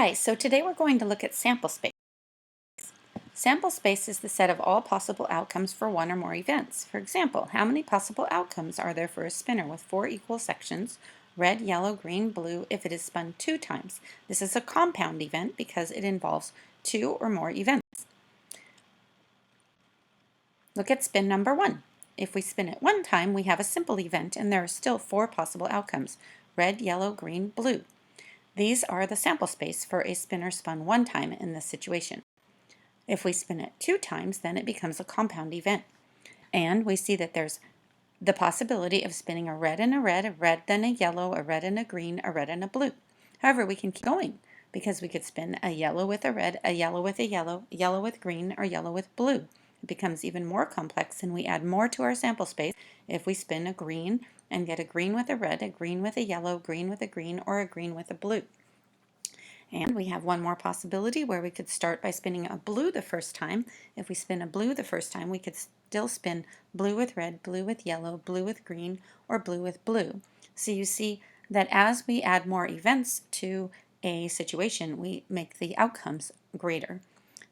Hi, so today we're going to look at sample space. Sample space is the set of all possible outcomes for one or more events. For example, how many possible outcomes are there for a spinner with 4 equal sections, red, yellow, green, blue, if it is spun 2 times? This is a compound event because it involves 2 or more events. Look at spin number 1. If we spin it 1 time, we have a simple event and there are still 4 possible outcomes, red, yellow, green, blue. These are the sample space for a spinner spun 1 time in this situation. If we spin it 2 times, then it becomes a compound event. And we see that there's the possibility of spinning a red, then a yellow, a red and a green, a red and a blue. However, we can keep going because we could spin a yellow with a red, a yellow with a yellow with green, or yellow with blue. It becomes even more complex and we add more to our sample space if we spin a green and get a green with a red, a green with a yellow, green with a green, or a green with a blue. And we have one more possibility where we could start by spinning a blue the first time. If we spin a blue the first time, we could still spin blue with red, blue with yellow, blue with green, or blue with blue. So you see that as we add more events to a situation, we make the outcomes greater.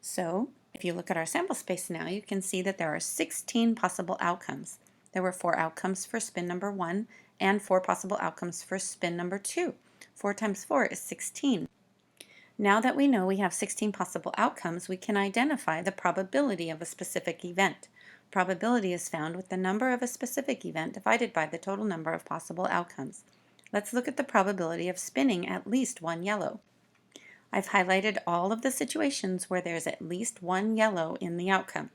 So if you look at our sample space now, you can see that there are 16 possible outcomes. There were 4 outcomes for spin number 1 and 4 possible outcomes for spin number 2. 4 times 4 is 16. Now that we know we have 16 possible outcomes, we can identify the probability of a specific event. Probability is found with the number of a specific event divided by the total number of possible outcomes. Let's look at the probability of spinning at least 1 yellow. I've highlighted all of the situations where there's at least 1 yellow in the outcome.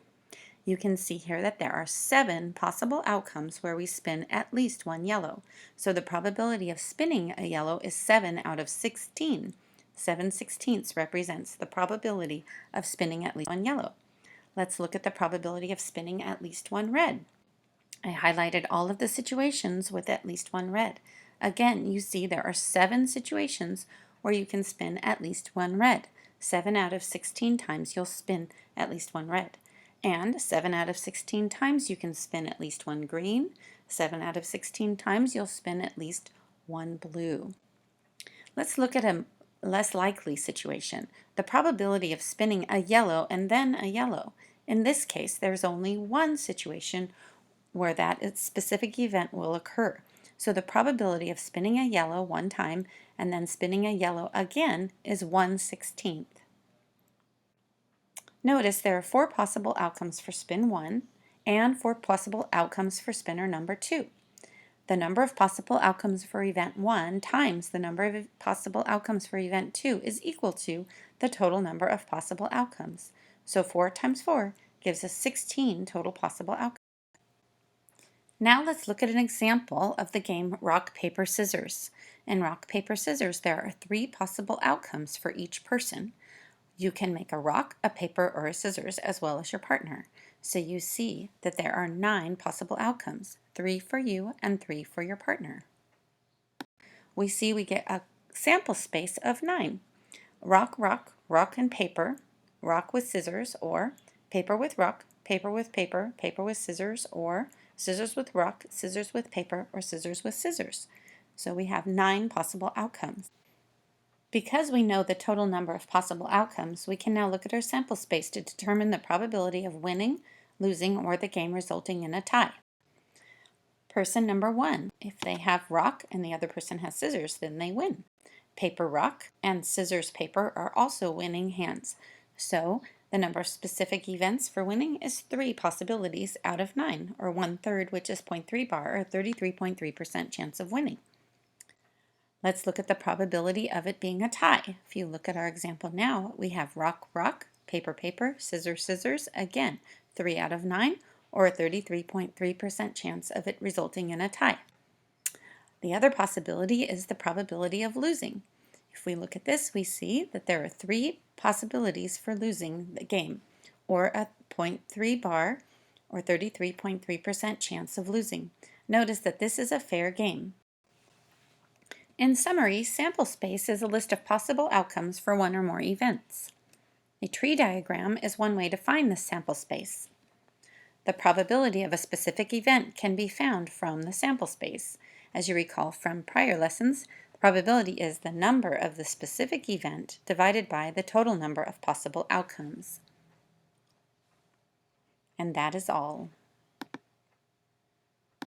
You can see here that there are 7 possible outcomes where we spin at least 1 yellow. So the probability of spinning a yellow is 7 out of 16. 7/16 represents the probability of spinning at least 1 yellow. Let's look at the probability of spinning at least 1 red. I highlighted all of the situations with at least 1 red. Again, you see there are 7 situations where you can spin at least 1 red. 7 out of 16 times you'll spin at least 1 red. And 7 out of 16 times you can spin at least 1 green. 7 out of 16 times you'll spin at least 1 blue. Let's look at a less likely situation, the probability of spinning a yellow and then a yellow. In this case, there's only one situation where that specific event will occur. So the probability of spinning a yellow 1 time and then spinning a yellow again is 1/16. Notice there are 4 possible outcomes for spin 1 and 4 possible outcomes for spinner number 2. The number of possible outcomes for event 1 times the number of possible outcomes for event 2 is equal to the total number of possible outcomes. So 4 times 4 gives us 16 total possible outcomes. Now let's look at an example of the game rock, paper, scissors. In rock, paper, scissors, there are 3 possible outcomes for each person. You can make a rock, a paper, or a scissors as well as your partner. So you see that there are 9 possible outcomes, 3 for you and 3 for your partner. We see we get a sample space of 9. Rock, rock, rock and paper, rock with scissors, or paper with rock, paper with paper, paper with scissors, or scissors with rock, scissors with paper, or scissors with scissors. So we have 9 possible outcomes. Because we know the total number of possible outcomes, we can now look at our sample space to determine the probability of winning, losing, or the game resulting in a tie. Person number 1, if they have rock and the other person has scissors, then they win. Paper rock and scissors paper are also winning hands. So the number of specific events for winning is 3 possibilities out of 9, or 1/3, which is 0.3 bar, or 33.3% chance of winning. Let's look at the probability of it being a tie. If you look at our example now, we have rock, rock, paper, paper, scissors, scissors. Again, 3 out of 9, or a 33.3% chance of it resulting in a tie. The other possibility is the probability of losing. If we look at this, we see that there are 3 possibilities for losing the game, or a 0.3 bar, or 33.3% chance of losing. Notice that this is a fair game. In summary, sample space is a list of possible outcomes for 1 or more events. A tree diagram is one way to find this sample space. The probability of a specific event can be found from the sample space. As you recall from prior lessons, Probability is the number of the specific event divided by the total number of possible outcomes. And that is all.